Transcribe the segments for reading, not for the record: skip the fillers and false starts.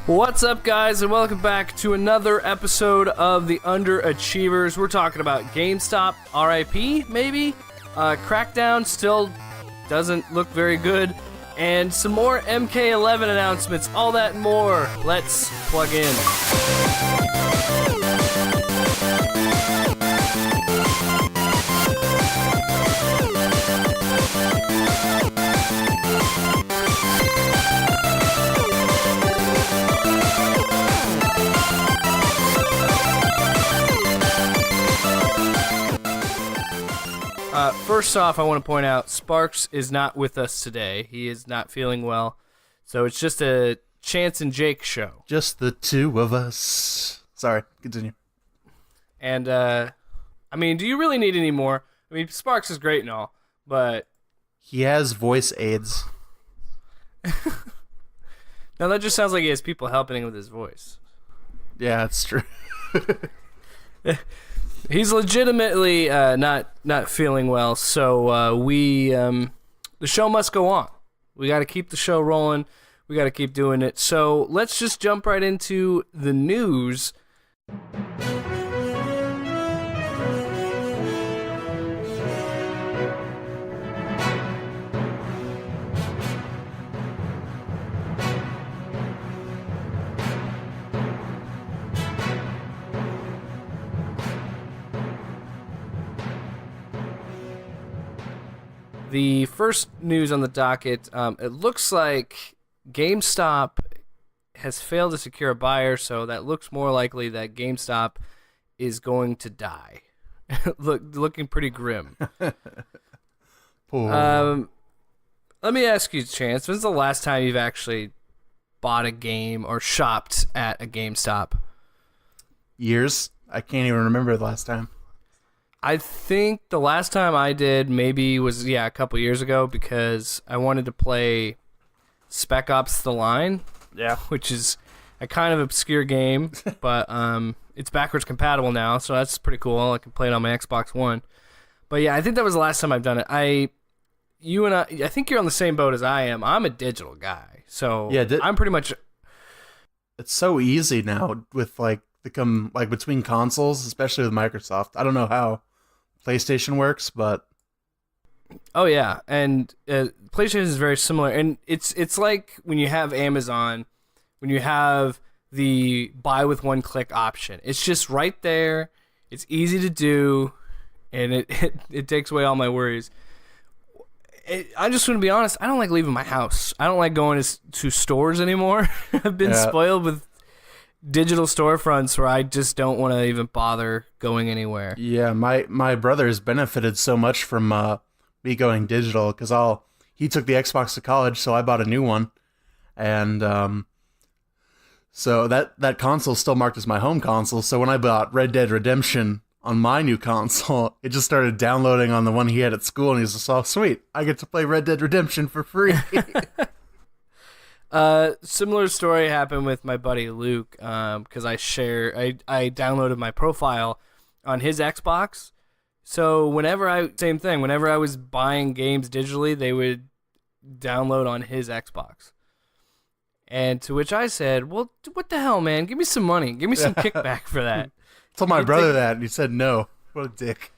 What's up, guys, and welcome back to another episode of the Underachievers. We're talking about GameStop, R.I.P, maybe? Crackdown still doesn't look very good, and some more MK11 announcements, all that and more. Let's plug in. First off, I want to point out Sparks is not with us today. He is not feeling well, so it's just a Chance and Jake show. Just the two of us. Sorry, continue. And, I mean, do you really need any more? I mean, Sparks is great and all, but... He has voice aids. Now, that just sounds like he has people helping him with his voice. Yeah, it's true. He's legitimately not feeling well, so the show must go on. We got to keep the show rolling. We got to keep doing it. So let's just jump right into the news. The first news on the docket, it looks like GameStop has failed to secure a buyer, so that looks more likely that GameStop is going to die. Looking pretty grim. Poor. Let me ask you, Chance, when's the last time you've actually bought a game or shopped at a GameStop? Years? I can't even remember the last time. I think the last time I did maybe was, a couple years ago because I wanted to play Spec Ops The Line, which is a kind of obscure game, but it's backwards compatible now, so that's pretty cool. I can play it on my Xbox One. But yeah, I think that was the last time I've done it. I think you're on the same boat as I am. I'm a digital guy, so I'm pretty much... It's so easy now with between consoles, especially with Microsoft. I don't know how PlayStation works, but oh yeah, and PlayStation is very similar, and it's like when you have Amazon, when you have the buy with one click option. It's just right there. It's easy to do, and it takes away all my worries. I just want to be honest. I don't like leaving my house. I don't like going to stores anymore. I've been spoiled with digital storefronts where I just don't want to even bother going anywhere. Yeah, my brother has benefited so much from me going digital because he took the Xbox to college, so I bought a new one, and so that console still marked as my home console. So when I bought Red Dead Redemption on my new console, it just started downloading on the one he had at school, and he's just, oh sweet, I get to play Red Dead Redemption for free. Similar story happened with my buddy Luke, because I downloaded my profile on his Xbox. So whenever I was buying games digitally, they would download on his Xbox. And to which I said, well, what the hell, man? Give me some money. Give me some kickback for that. I told my brother that, and he said no. What a dick.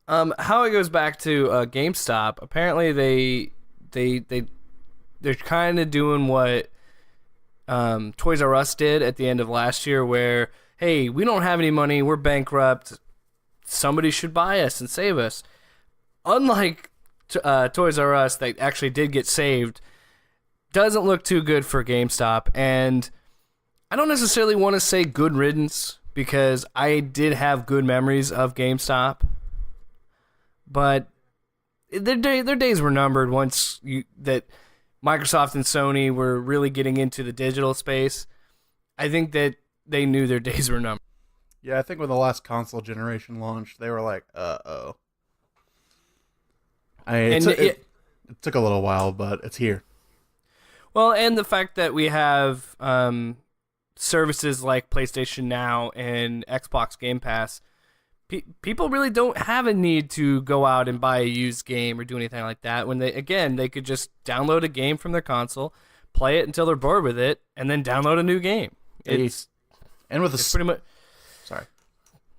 How it goes back to GameStop, apparently they're kind of doing what Toys R Us did at the end of last year, where, hey, we don't have any money, we're bankrupt, somebody should buy us and save us. Unlike Toys R Us, that actually did get saved, doesn't look too good for GameStop. And I don't necessarily want to say good riddance, because I did have good memories of GameStop, but their days were numbered once that Microsoft and Sony were really getting into the digital space. I think that they knew their days were numbered. Yeah, I think when the last console generation launched, they were like, uh-oh. It took a little while, but it's here. Well, and the fact that we have services like PlayStation Now and Xbox Game Pass, people really don't have a need to go out and buy a used game or do anything like that. When they could just download a game from their console, play it until they're bored with it, and then download a new game. It's pretty much. Sorry.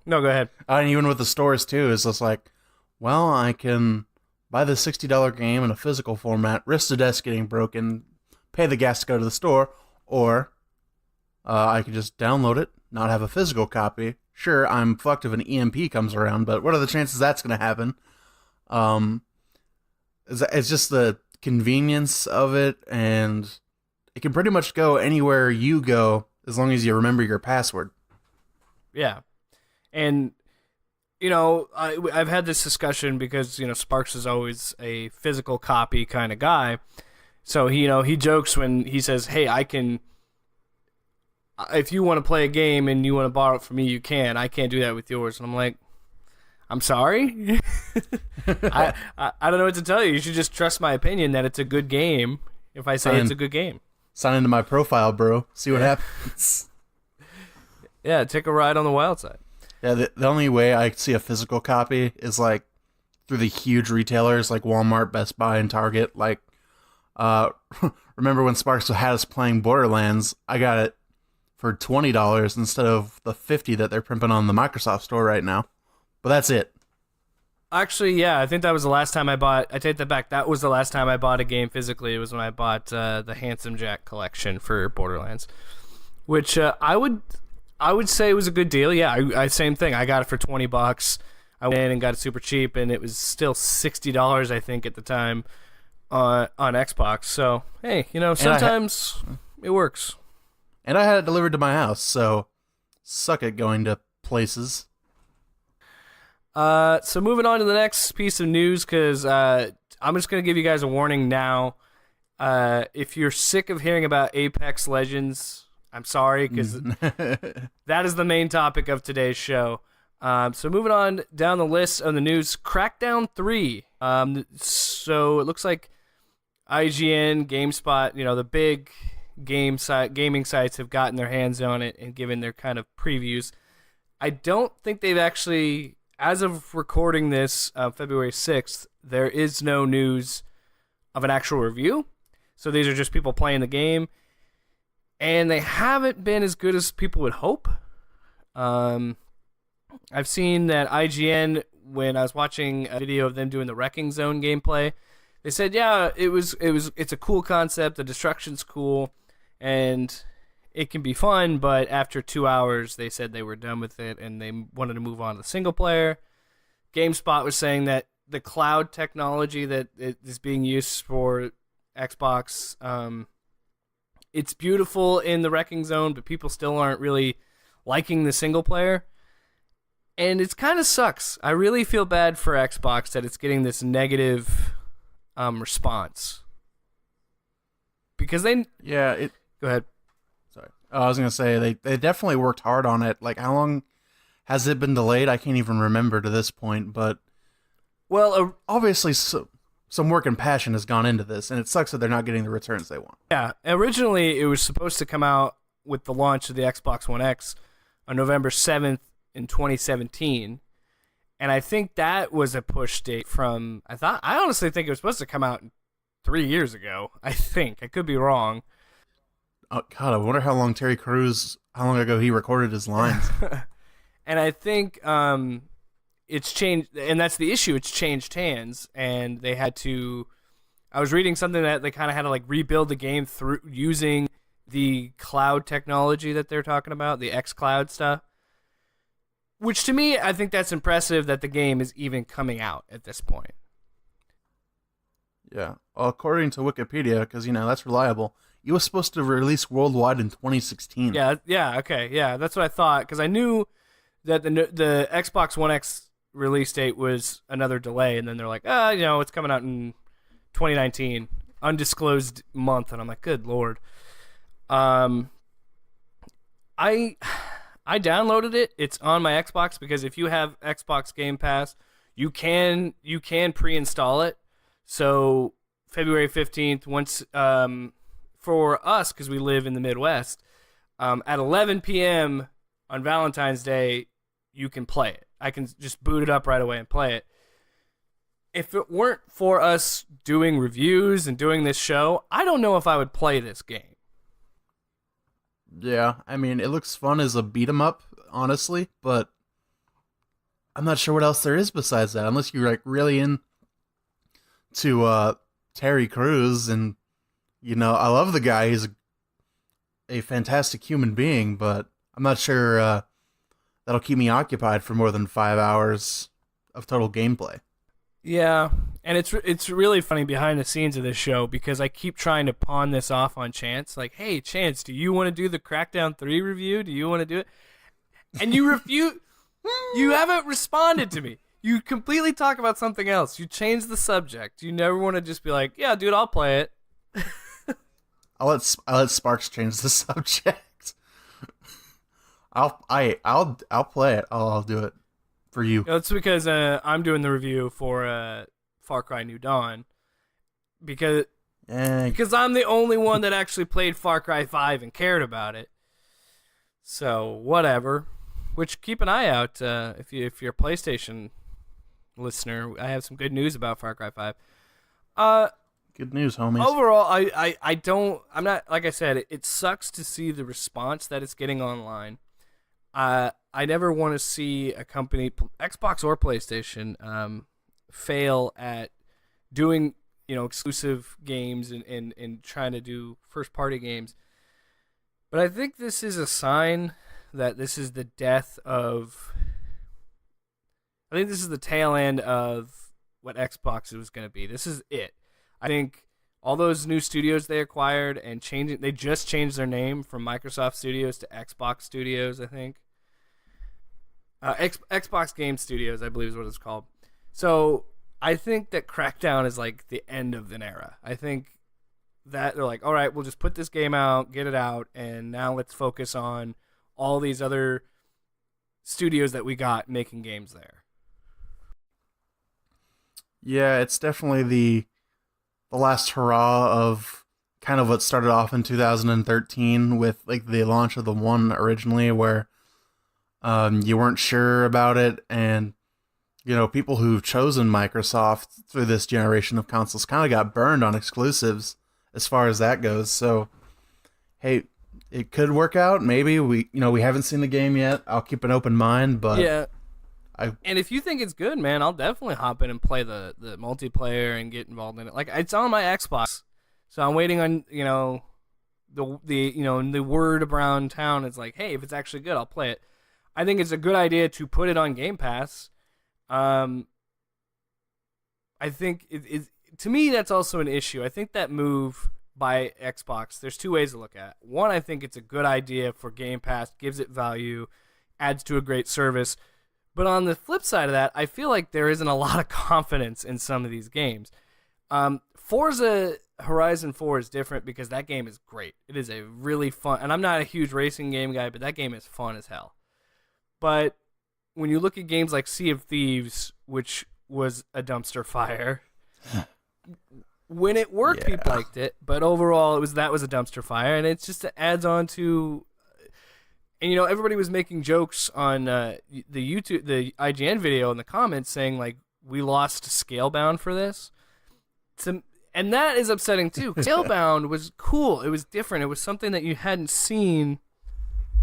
No, go ahead. And even with the stores too, it's just like, well, I can buy the $60 game in a physical format, risk the desk getting broken, pay the gas to go to the store, or I could just download it, not have a physical copy. Sure, I'm fucked if an EMP comes around, but what are the chances that's going to happen? It's just the convenience of it, and it can pretty much go anywhere you go as long as you remember your password. Yeah. And, I've had this discussion because, Sparks is always a physical copy kind of guy. So, he jokes when he says, hey, if you want to play a game and you want to borrow it from me, you can. I can't do that with yours. And I'm like, I'm sorry? I don't know what to tell you. You should just trust my opinion that it's a good game if I say it's a good game. Sign into my profile, bro. See what happens. Yeah, take a ride on the wild side. Yeah, the only way I see a physical copy is like through the huge retailers like Walmart, Best Buy, and Target. Like, remember when Sparks had us playing Borderlands? I got it for $20 instead of the $50 that they're pimping on the Microsoft store right now. But that's it. Actually, yeah, I think that was the last time I bought. I take that back. That was the last time I bought a game physically. It was when I bought the Handsome Jack collection for Borderlands, which I would say it was a good deal. Yeah, I same thing. I got it for $20. I went in and got it super cheap, and it was still $60, I think, at the time on Xbox. So hey, sometimes it works. And I had it delivered to my house, so suck it going to places. So moving on to the next piece of news, because I'm just going to give you guys a warning now. If you're sick of hearing about Apex Legends, I'm sorry, because that is the main topic of today's show. So moving on down the list of the news, Crackdown 3. So it looks like IGN, GameSpot, the big gaming sites have gotten their hands on it and given their kind of previews. I don't think they've actually, as of recording this, February 6th, there is no news of an actual review. So these are just people playing the game. And they haven't been as good as people would hope. I've seen that IGN, when I was watching a video of them doing the Wrecking Zone gameplay, they said, yeah, it's a cool concept, the destruction's cool, and it can be fun, but after 2 hours, they said they were done with it, and they wanted to move on to the single player. GameSpot was saying that the cloud technology that is being used for Xbox, it's beautiful in the Wrecking Zone, but people still aren't really liking the single player. And it kind of sucks. I really feel bad for Xbox that it's getting this negative response. Because they... Yeah, Go ahead. Sorry. I was going to say, they definitely worked hard on it. Like, how long has it been delayed? I can't even remember to this point, but... Well, obviously... Some work and passion has gone into this, and it sucks that they're not getting the returns they want. Yeah, originally it was supposed to come out with the launch of the Xbox One X on November 7th in 2017, and I think that was a push date from, I honestly think it was supposed to come out 3 years ago, I think. I could be wrong. Oh, God, I wonder how long he recorded his lines. And I think... it's changed, and that's the issue. It's changed hands, and they had to... I was reading something that they kind of had to rebuild the game through using the cloud technology that they're talking about, the xCloud stuff. Which to me, I think that's impressive that the game is even coming out at this point. Yeah, well, according to Wikipedia, because that's reliable. It was supposed to release worldwide in 2016. Yeah, okay, yeah, that's what I thought, because I knew that the Xbox One X release date was another delay, and then they're like, it's coming out in 2019, undisclosed month, and I'm like, good lord. I downloaded it. It's on my Xbox because if you have Xbox Game Pass, you can pre-install it. So February 15th, once for us, because we live in the Midwest, at 11 p.m. on Valentine's Day, you can play it. I can just boot it up right away and play it. if it weren't for us doing reviews and doing this show, I don't know if I would play this game. Yeah, I mean, it looks fun as a beat 'em up, honestly, but I'm not sure what else there is besides that, unless you're like really into Terry Crews, and I love the guy. He's a fantastic human being, but I'm not sure that'll keep me occupied for more than 5 hours of total gameplay. Yeah, and it's really funny behind the scenes of this show because I keep trying to pawn this off on Chance. Like, hey, Chance, do you want to do the Crackdown 3 review? Do you want to do it? And you refuse. You haven't responded to me. You completely talk about something else. You change the subject. You never want to just be like, yeah, dude, I'll play it. I'll let Sparks change the subject. I'll play it. I'll do it for you. It's because I'm doing the review for Far Cry New Dawn because I'm the only one that actually played Far Cry 5 and cared about it. So whatever. Which, keep an eye out if you're a PlayStation listener. I have some good news about Far Cry 5. Good news, homies. Overall, I'm not, like I said, it sucks to see the response that it's getting online. I never want to see a company, Xbox or PlayStation, fail at doing, exclusive games and trying to do first-party games. But I think this is a sign that this is the death of... I think this is the tail end of what Xbox was going to be. This is it. I think all those new studios they acquired and they just changed their name from Microsoft Studios to Xbox Studios, I think. Xbox Game Studios, I believe is what it's called. So I think that Crackdown is like the end of an era. I think that they're like, all right, we'll just put this game out, get it out, and now let's focus on all these other studios that we got making games there. Yeah, it's definitely the last hurrah of kind of what started off in 2013 with like the launch of the One originally, where you weren't sure about it, and people who've chosen Microsoft through this generation of consoles kind of got burned on exclusives as far as that goes. So, hey, it could work out. Maybe we haven't seen the game yet. I'll keep an open mind, but yeah. And if you think it's good, man, I'll definitely hop in and play the multiplayer and get involved in it. Like, it's on my Xbox, so I'm waiting on the word around town. It's like, hey, if it's actually good, I'll play it. I think it's a good idea to put it on Game Pass. I think to me that's also an issue. I think that move by Xbox, there's two ways to look at it. One, I think it's a good idea for Game Pass, gives it value, adds to a great service. But on the flip side of that, I feel like there isn't a lot of confidence in some of these games. Forza Horizon 4 is different because that game is great. It is a really fun, and I'm not a huge racing game guy, but that game is fun as hell. But when you look at games like Sea of Thieves, which was a dumpster fire, when it worked, people liked it, but overall that was a dumpster fire, and it just adds on to. And everybody was making jokes on the IGN video in the comments saying like we lost Scalebound for this, and that is upsetting too. Scalebound was cool. It was different. It was something that you hadn't seen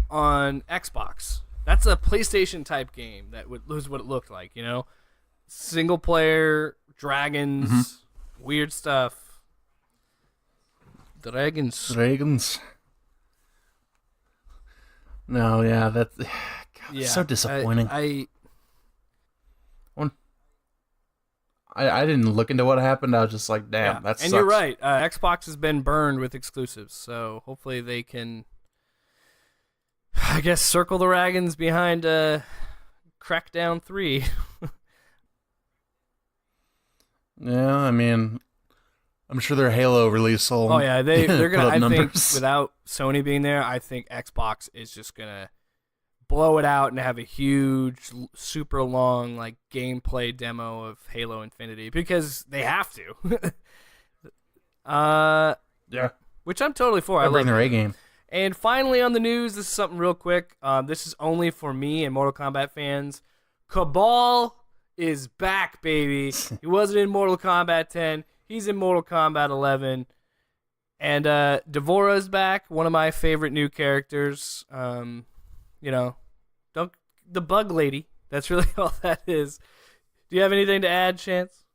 on Xbox. That's a PlayStation type game. That was what it looked like. Single player dragons, weird stuff. Dragons. No, yeah, that's so disappointing. I didn't look into what happened. I was just like, damn, that sucks. And you're right. Xbox has been burned with exclusives, so hopefully they can, I guess, circle the wagons behind Crackdown 3. Yeah, I mean, I'm sure their Halo release will. Oh yeah, they're gonna. I numbers. think without Sony being there, I think Xbox is just gonna blow it out and have a huge, super long like gameplay demo of Halo Infinity because they have to. Yeah, which I'm totally for. I bring love their A game. And finally, on the news, this is something real quick. This is only for me and Mortal Kombat fans. Cabal is back, baby. He wasn't in Mortal Kombat 10. He's in Mortal Kombat 11. And Devora's back, one of my favorite new characters. The bug lady. That's really all that is. Do you have anything to add, Chance?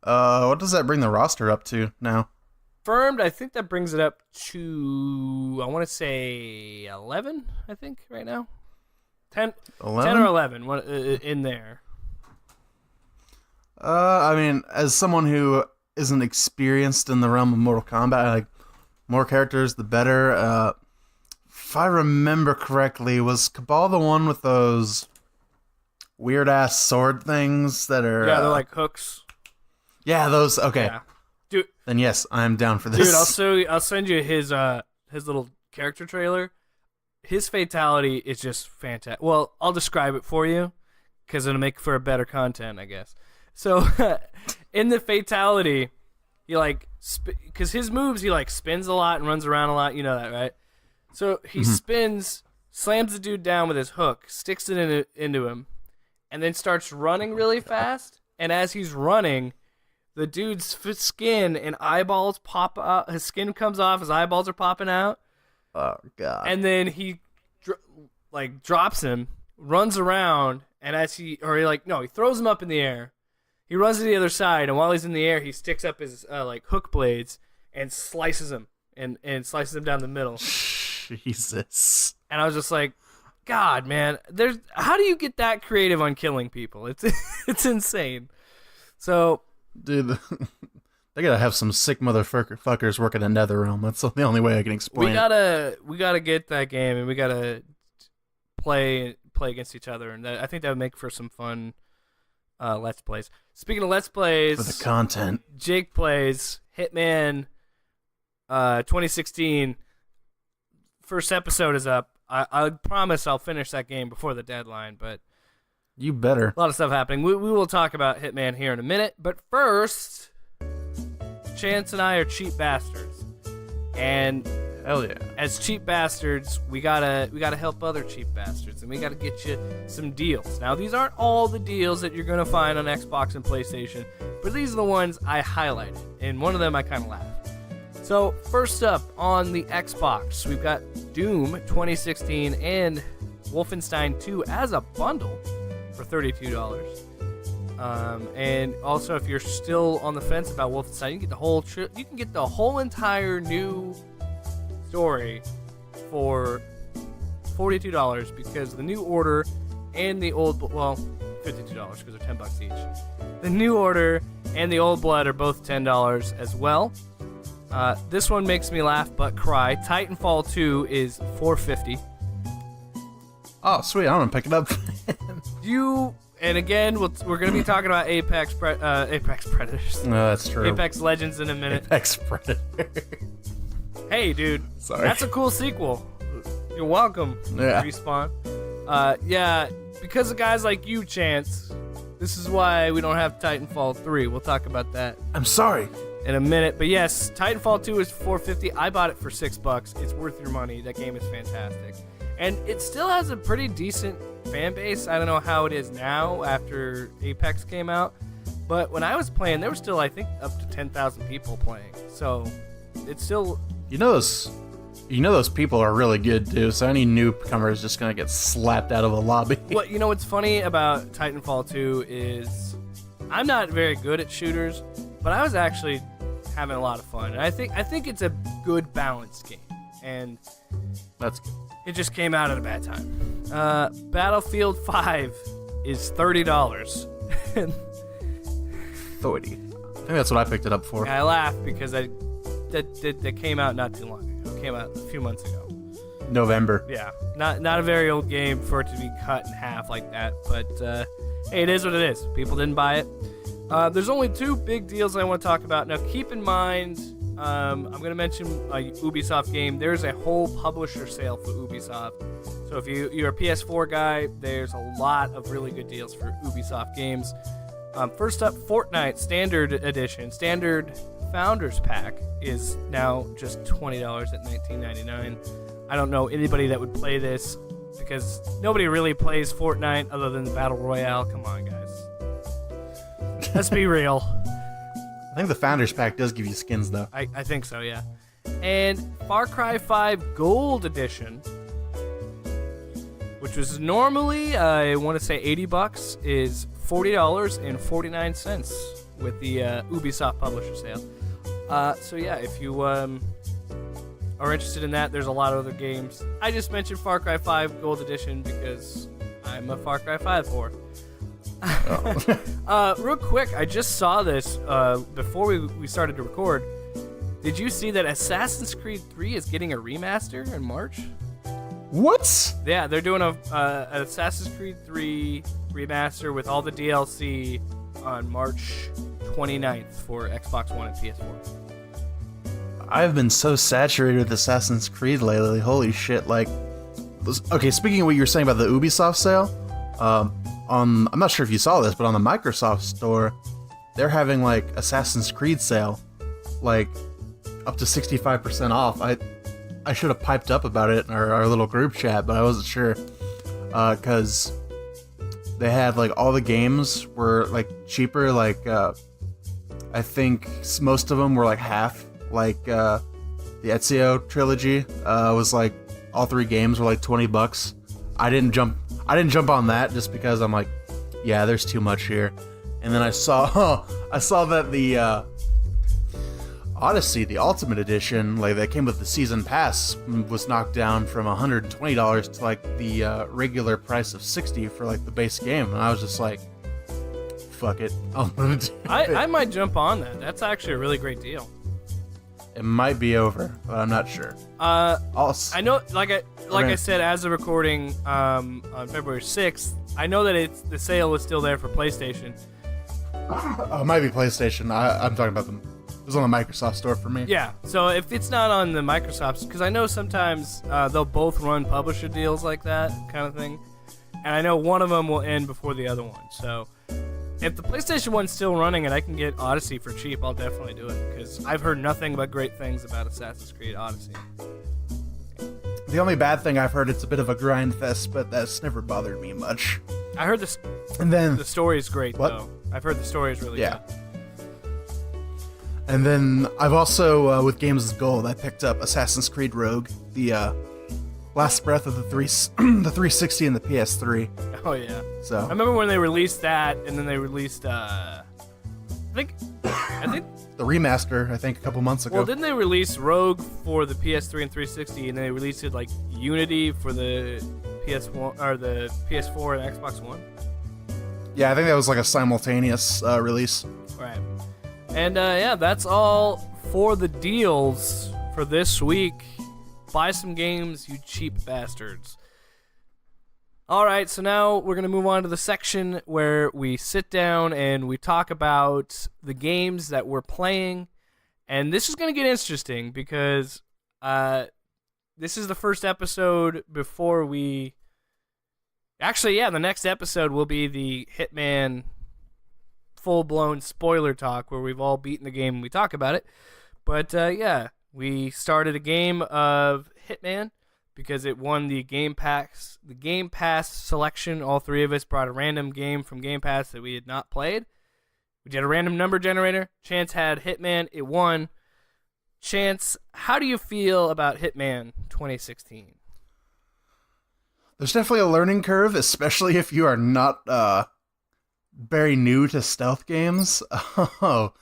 What does that bring the roster up to now? Confirmed, I think that brings it up to, I want to say 11, I think, right now. 10 or 11 in there. I mean, as someone who isn't experienced in the realm of Mortal Kombat, like, more characters, the better. If I remember correctly, was Cabal the one with those weird-ass sword things that are... Yeah, they're like hooks. Yeah, those... Okay. Yeah. Dude, then yes, I'm down for this. Dude, I'll send you his little character trailer. His fatality is just fantastic. Well, I'll describe it for you because it'll make for a better content, I guess. So, in the fatality, he because his moves, he spins a lot and runs around a lot. You know that, right? So he spins, slams the dude down with his hook, sticks it into him, and then starts running really fast. And as he's running, the dude's skin and eyeballs pop out. His skin comes off. His eyeballs are popping out. Oh, God. And then he, drops him, runs around, and he throws him up in the air. He runs to the other side, and while he's in the air, he sticks up his, hook blades and slices him, and slices him down the middle. Jesus. And I was just like, God, man, how do you get that creative on killing people? It's insane. So... Dude, they gotta have some sick motherfuckers working in NetherRealm. That's the only way I can explain it. We gotta get that game, and we gotta play against each other, and I think that would make for some fun Let's Plays. Speaking of Let's Plays, for the content, Jake plays Hitman 2016. First episode is up. I promise I'll finish that game before the deadline, but you better. A lot of stuff happening. We will talk about Hitman here in a minute, but first, Chance and I are cheap bastards, and hell yeah, as cheap bastards, we gotta help other cheap bastards, and we gotta get you some deals. Now, these aren't all the deals that you're gonna find on Xbox and PlayStation, but these are the ones I highlighted, and one of them I kind of laughed. So first up on the Xbox, we've got Doom 2016 and Wolfenstein 2 as a bundle for $32. And also, if you're still on the fence about Wolfenstein, you can get the whole entire new story for $42 because the new order and the old, well, $52 because they're $10 each. The new order and the old blood are both $10 as well. This one makes me laugh but cry. Titanfall 2 is $4.50. Oh, sweet! I'm gonna pick it up. And again, we're gonna be talking about Apex Predators. No, that's true. Apex Legends in a minute. Apex Predator. Hey, dude. Sorry. That's a cool sequel. You're welcome. Yeah. Respawn. Yeah, because of guys like you, Chance. This is why we don't have Titanfall 3. We'll talk about that. I'm sorry. In a minute, but yes, Titanfall 2 is $4.50. I bought it for $6. It's worth your money. That game is fantastic, and it still has a pretty decent fan base. I don't know how it is now after Apex came out, but when I was playing, there were still, I think, up to 10,000 people playing. So it's still. You know those people are really good too. So any newcomer is just gonna get slapped out of a lobby. What what's funny about Titanfall 2 is I'm not very good at shooters, but I was actually having a lot of fun, and I think it's a good balanced game, and that's good. It just came out at a bad time. Battlefield 5 is $30. 30. I think that's what I picked it up for. And I laugh because that came out not too long ago. It came out a few months ago. November. Yeah, not a very old game for it to be cut in half like that, but hey, it is what it is. People didn't buy it. There's only two big deals I want to talk about. Now, keep in mind, I'm going to mention a Ubisoft game. There's a whole publisher sale for Ubisoft. So if you're a PS4 guy, there's a lot of really good deals for Ubisoft games. First up, Fortnite Standard Edition. Standard Founders Pack is now just $20 at $19.99. I don't know anybody that would play this because nobody really plays Fortnite other than the Battle Royale. Come on, guys. Let's be real. I think the Founders Pack does give you skins, though. I think so, yeah. And Far Cry 5 Gold Edition, which was normally, I want to say $80, is $40.49 with the Ubisoft publisher sale. So yeah, if you are interested in that, there's a lot of other games. I just mentioned Far Cry 5 Gold Edition because I'm a Far Cry 5 whore. Real quick, I just saw this before we started to record. Did you see that Assassin's Creed 3 is getting a remaster in March? What? Yeah, they're doing an Assassin's Creed 3 remaster with all the DLC on March 29th for Xbox One and PS4. I've been so saturated with Assassin's Creed lately. Holy shit! Like, okay. Speaking of what you were saying about the Ubisoft sale, I'm not sure if you saw this, but on the Microsoft store, they're having like Assassin's Creed sale, like up to 65% off. I should have piped up about it in our little group chat, but I wasn't sure because they had like all the games were like cheaper. Like I think most of them were like half. Like the Ezio trilogy was like all 3 games were like $20. I didn't jump on that just because I'm like, yeah, there's too much here. And then I saw that the Odyssey, the Ultimate Edition, like that came with the season pass, was knocked down from $120 to like the regular price of $60 for like the base game, and I was just like, fuck it, I'm gonna do it. I might jump on that. That's actually a really great deal. It might be over, but I'm not sure. I know, like I said, as of recording on February 6th, I know that the sale is still there for PlayStation. Oh, it might be PlayStation. I'm talking about them. It was on the Microsoft store for me. Yeah, so if it's not on the Microsoft, because I know sometimes they'll both run publisher deals like that kind of thing, and I know one of them will end before the other one. So if the PlayStation one's still running and I can get Odyssey for cheap, I'll definitely do it, because I've heard nothing but great things about Assassin's Creed Odyssey. The only bad thing I've heard, it's a bit of a grind fest, but that's never bothered me much. I heard the story is great, what? though. I've heard the story is really good. And then I've also, with Games with Gold, I picked up Assassin's Creed Rogue, the last breath of the 360 and the PS3. Oh yeah. So I remember when they released that, and then they released I think the remaster, I think, a couple months ago. Well, didn't they release Rogue for the PS3 and 360, and then they released it like Unity for the PS1 or the PS4 and Xbox One? Yeah, I think that was like a simultaneous release. Right. And yeah, that's all for the deals for this week. Buy some games, you cheap bastards. Alright, so now we're going to move on to the section where we sit down and we talk about the games that we're playing. And this is going to get interesting because this is the first episode before we... Actually, yeah, the next episode will be the Hitman full-blown spoiler talk where we've all beaten the game and we talk about it. But yeah, we started a game of Hitman because it won the Game Pass selection. All 3 of us brought a random game from Game Pass that we had not played. We did a random number generator. Chance had Hitman. It won. Chance, how do you feel about Hitman 2016? There's definitely a learning curve, especially if you are not very new to stealth games. Oh,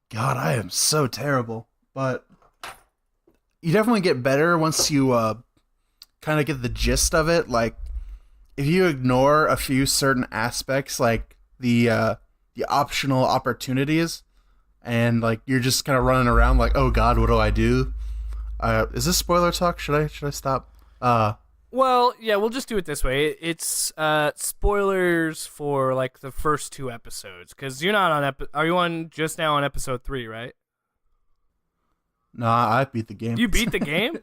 God, I am so terrible. But you definitely get better once you kind of get the gist of it. Like, if you ignore a few certain aspects, like the optional opportunities, and like you're just kind of running around like, oh God, what do I do? Is this spoiler talk? Should I stop? Well, yeah, we'll just do it this way. It's spoilers for like the first 2 episodes, because you're not on are you on just now on episode 3, right? Nah, I beat the game. You beat the game?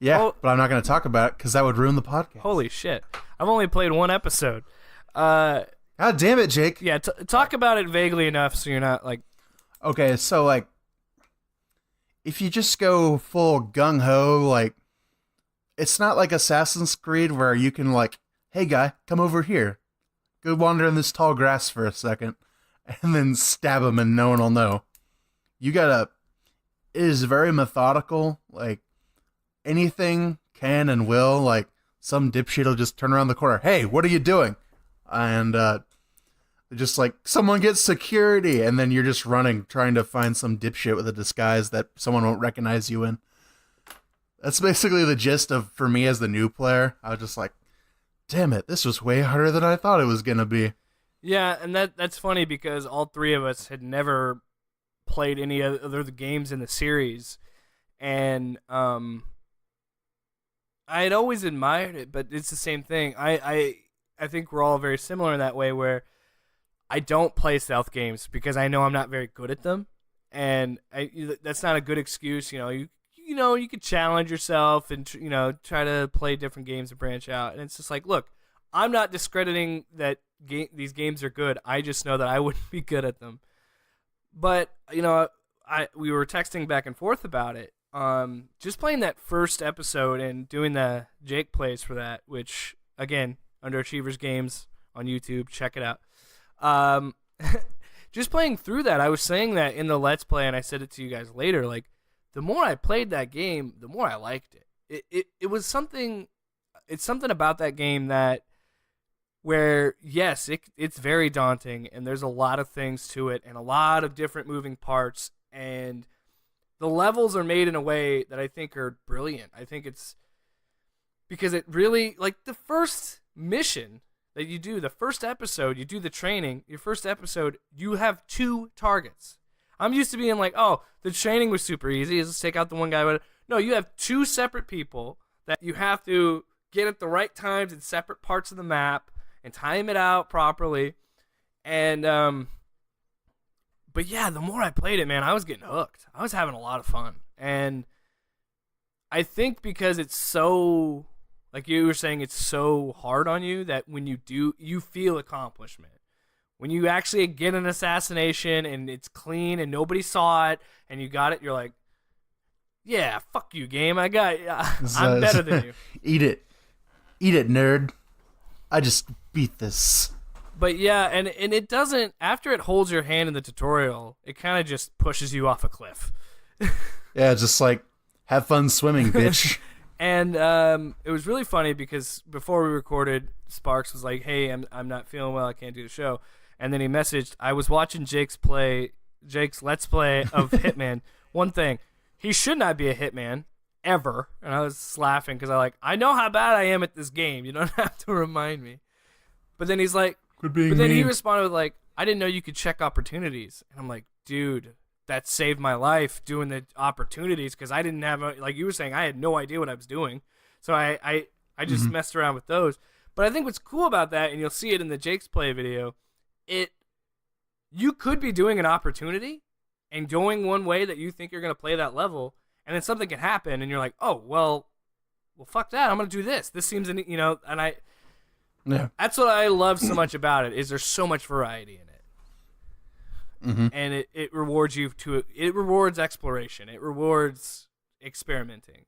Yeah, oh, but I'm not going to talk about it because that would ruin the podcast. Holy shit! I've only played 1 episode. God damn it, Jake. Yeah, talk about it vaguely enough so you're not like. Okay, so like, if you just go full gung ho, like, it's not like Assassin's Creed where you can like, hey guy, come over here, go wander in this tall grass for a second, and then stab him and no one will know. You gotta. It is very methodical. Like anything can and will. Like some dipshit will just turn around the corner. Hey, what are you doing? And just like someone gets security, and then you're just running, trying to find some dipshit with a disguise that someone won't recognize you in. That's basically the gist of, for me as the new player. I was just like, damn it, this was way harder than I thought it was gonna be. Yeah, and that's funny because all three of us had never played any other games in the series, and I had always admired it, but it's the same thing. I think we're all very similar in that way, where I don't play stealth games because I know I'm not very good at them, and that's not a good excuse. You could challenge yourself and try to play different games and branch out. And it's just like, look, I'm not discrediting that these games are good. I just know that I wouldn't be good at them. But we were texting back and forth about it. Just playing that first episode and doing the Jake plays for that, which again, Underachievers Games on YouTube, check it out. Just playing through that, I was saying that in the Let's Play, and I said it to you guys later, like, the more I played that game, the more I liked it. It was something. It's something about that game that, where yes, it's very daunting, and there's a lot of things to it, and a lot of different moving parts, and the levels are made in a way that I think are brilliant. I think it's because it really, like, the first mission that you do, the first episode, you do the training. Your first episode, you have 2 targets. I'm used to being like, oh, the training was super easy. Let's take out the one guy. No, you have 2 separate people that you have to get at the right times in separate parts of the map and time it out properly. And, but yeah, the more I played it, man, I was getting hooked. I was having a lot of fun. And I think because it's so, like you were saying, it's so hard on you that when you do, you feel accomplishment. When you actually get an assassination and it's clean and nobody saw it and you got it, you're like, yeah, fuck you, game. I'm better than you. Eat it, nerd. I just beat this. But yeah, and it doesn't, after it holds your hand in the tutorial, it kind of just pushes you off a cliff. Yeah, just like, have fun swimming, bitch. And it was really funny because before we recorded, Sparks was like, hey, I'm not feeling well, I can't do the show. And then he messaged, I was watching Jake's Let's Play of Hitman. One thing, he should not be a Hitman, ever. And I was laughing because I know how bad I am at this game. You don't have to remind me. But then he's like, he responded with like, I didn't know you could check opportunities. And I'm like, dude, that saved my life doing the opportunities because I didn't have, like you were saying, I had no idea what I was doing. So I just messed around with those. But I think what's cool about that, and you'll see it in the Jake's Play video, you could be doing an opportunity and going one way that you think you're going to play that level, and then something can happen, and you're like, oh, well, fuck that. I'm going to do this. This seems, and yeah. That's what I love so much about it, is there's so much variety in it. Mm-hmm. And it rewards you it rewards exploration. It rewards experimenting.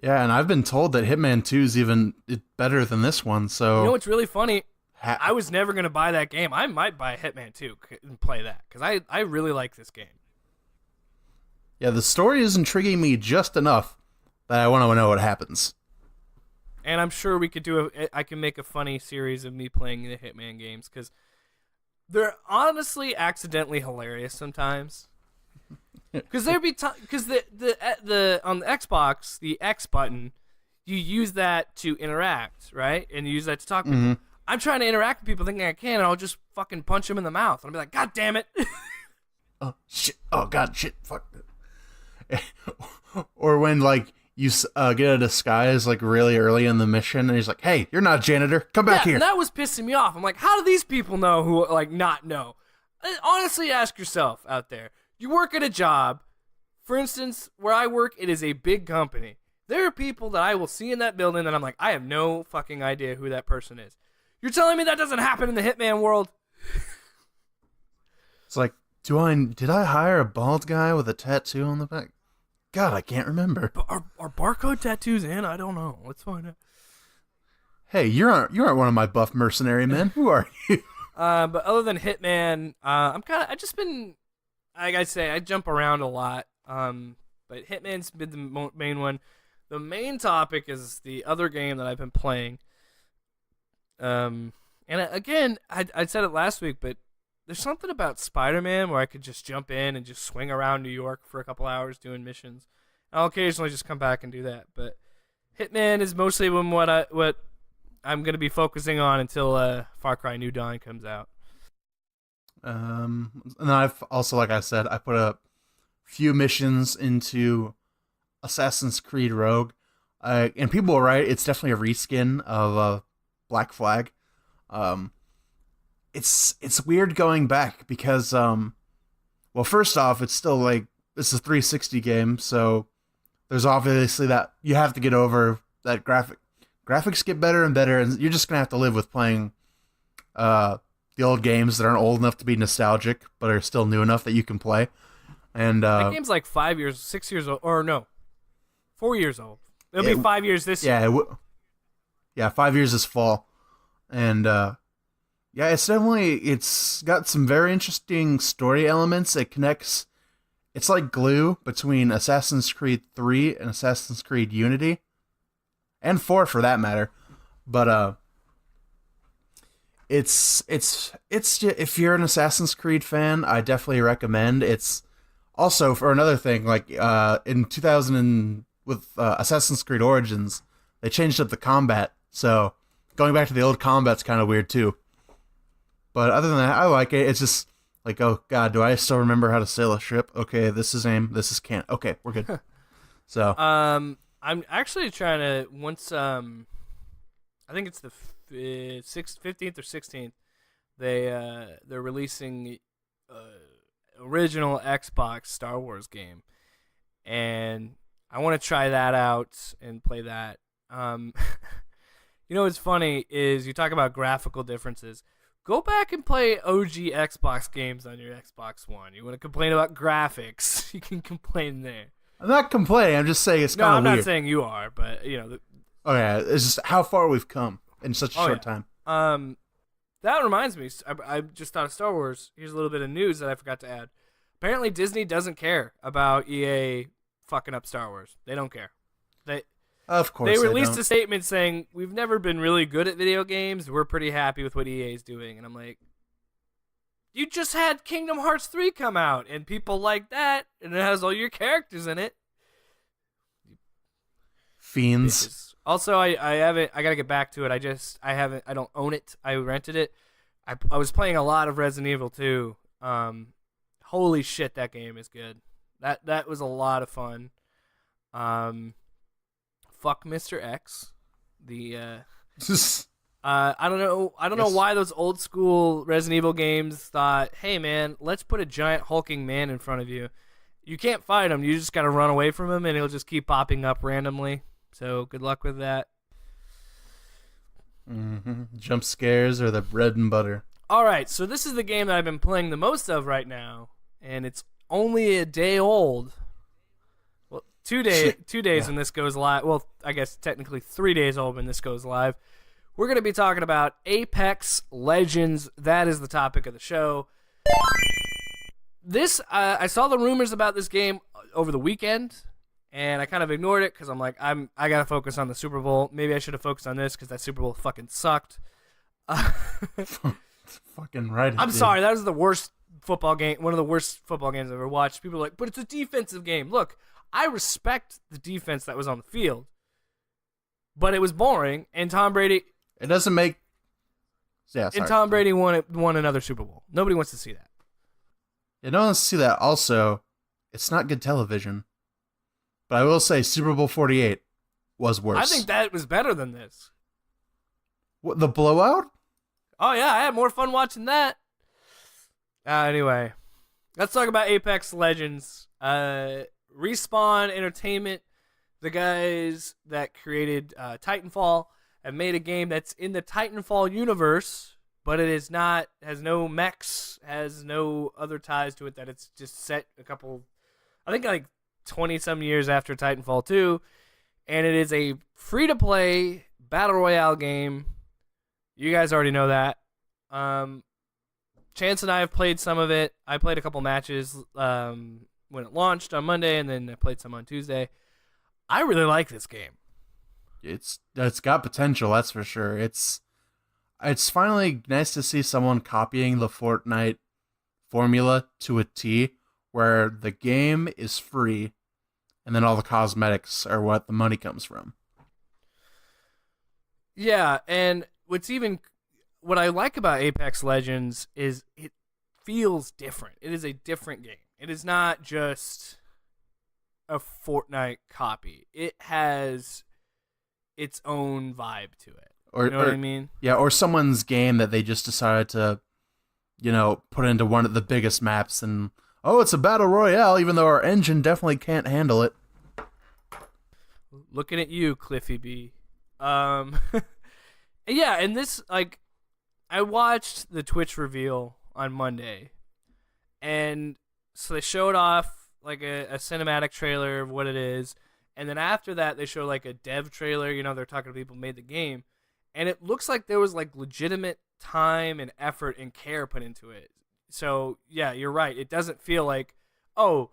Yeah, and I've been told that Hitman 2 is even better than this one, so... You know what's really funny? I was never going to buy that game. I might buy Hitman 2 and play that, because I really like this game. Yeah, the story is intriguing me just enough that I want to know what happens. And I'm sure we could I can make a funny series of me playing the Hitman games, because they're honestly accidentally hilarious sometimes. Because there'd be because the on the Xbox, the X button, you use that to interact, right? And you use that to talk with people. I'm trying to interact with people thinking I can, and I'll just fucking punch them in the mouth. I'll be like, God damn it. Oh, shit. Oh, God, shit. Fuck. Or when, like, you get a disguise, like, really early in the mission, and he's like, hey, you're not a janitor. Come back here. And that was pissing me off. I'm like, how do these people know who, like, not know? Honestly, ask yourself out there. You work at a job. For instance, where I work, it is a big company. There are people that I will see in that building that I'm like, I have no fucking idea who that person is. You're telling me that doesn't happen in the Hitman world? It's like, did I hire a bald guy with a tattoo on the back? God, I can't remember. Are barcode tattoos in? I don't know. Let's find out. Hey, you aren't one of my buff mercenary men. Who are you? But other than Hitman, I just been, like I say, I jump around a lot. But Hitman's been the main one. The main topic is the other game that I've been playing. And again, I said it last week, but there's something about Spider-Man where I could just jump in and just swing around New York for a couple hours doing missions. I'll occasionally just come back and do that, but Hitman is mostly what I'm going to be focusing on until Far Cry New Dawn comes out. And I've also, like I said, I put a few missions into Assassin's Creed Rogue. And people are right, it's definitely a reskin of Black Flag. It's weird going back because, well, first off, it's still like, it's a 360 game, so there's obviously that you have to get over that graphics get better and better, and you're just gonna have to live with playing the old games that aren't old enough to be nostalgic but are still new enough that you can play. And that game's like 5 years, 6 years old, or no, 4 years old. It'll be 5 years this year. Yeah, 5 years this fall. And yeah, it's got some very interesting story elements. It connects, it's like glue between Assassin's Creed 3 and Assassin's Creed Unity. And 4 for that matter. But it's if you're an Assassin's Creed fan, I definitely recommend. It's also, for another thing, like in 2000 with Assassin's Creed Origins, they changed up the combat. So going back to the old combat's kind of weird too. But other than that, I like it. It's just like, oh god, do I still remember how to sail a ship? Okay, this is aim, this is can't. Okay, we're good. So I'm actually trying to once I think it's the 15th or 16th. They're releasing original Xbox Star Wars game, and I want to try that out and play that. You know what's funny is you talk about graphical differences. Go back and play OG Xbox games on your Xbox One. You want to complain about graphics, you can complain there. I'm not complaining. I'm just saying it's kind of weird. No, I'm not saying you are, but you know. Oh yeah, it's just how far we've come in such a short time. That reminds me. I just thought of Star Wars. Here's a little bit of news that I forgot to add. Apparently, Disney doesn't care about EA fucking up Star Wars. They don't care. Of course, they released a statement saying, "We've never been really good at video games. We're pretty happy with what EA is doing." And I'm like, you just had Kingdom Hearts 3 come out, and people like that, and it has all your characters in it. Fiends. Bitches. Also, I haven't. I gotta get back to it. I haven't. I don't own it. I rented it. I was playing a lot of Resident Evil 2. Holy shit, that game is good. That was a lot of fun. Fuck Mr. X. I don't know why those old school Resident Evil games thought, hey man, let's put a giant hulking man in front of you. You can't fight him. You just gotta run away from him, and he'll just keep popping up randomly. So good luck with that. Mm-hmm. Jump scares are the bread and butter. All right, so this is the game that I've been playing the most of right now, and it's only a day old. Well, 2 days Yeah. when this goes live. Well, I guess technically 3 days old when this goes live. We're going to be talking about Apex Legends. That is the topic of the show. This I saw the rumors about this game over the weekend, and I kind of ignored it because I'm like, I got to focus on the Super Bowl. Maybe I should have focused on this because that Super Bowl fucking sucked. Fucking right. I'm sorry, that was the worst football game, one of the worst football games I've ever watched. People are like, but it's a defensive game. Look, I respect the defense that was on the field, but it was boring, and Tom Brady... It doesn't make... Yeah, sorry. And Tom Brady won another Super Bowl. Nobody wants to see that. Yeah, no one wants to see that. Also, it's not good television. But I will say Super Bowl 48 was worse. I think that was better than this. What, the blowout? Oh, yeah, I had more fun watching that. Anyway, let's talk about Apex Legends. Respawn Entertainment, the guys that created Titanfall, have made a game that's in the Titanfall universe, but it is not, has no mechs, has no other ties to it, that it's just set a couple, I think like 20-some years after Titanfall 2, and it is a free-to-play battle royale game. You guys already know that. Chance and I have played some of it. I played a couple matches when it launched on Monday, and then I played some on Tuesday. I really like this game. It's got potential, that's for sure. It's finally nice to see someone copying the Fortnite formula to a T, where the game is free, and then all the cosmetics are what the money comes from. Yeah, and what I like about Apex Legends is it feels different. It is a different game. It is not just a Fortnite copy. It has its own vibe to it. You know what I mean? Yeah, or someone's game that they just decided to, put into one of the biggest maps, and it's a battle royale, even though our engine definitely can't handle it. Looking at you, Cliffy B. Yeah, and this, I watched the Twitch reveal on Monday, and so they showed off a cinematic trailer of what it is, and then after that they show a dev trailer. They're talking to people who made the game, and it looks like there was legitimate time and effort and care put into it. So yeah, you're right. It doesn't feel like, oh,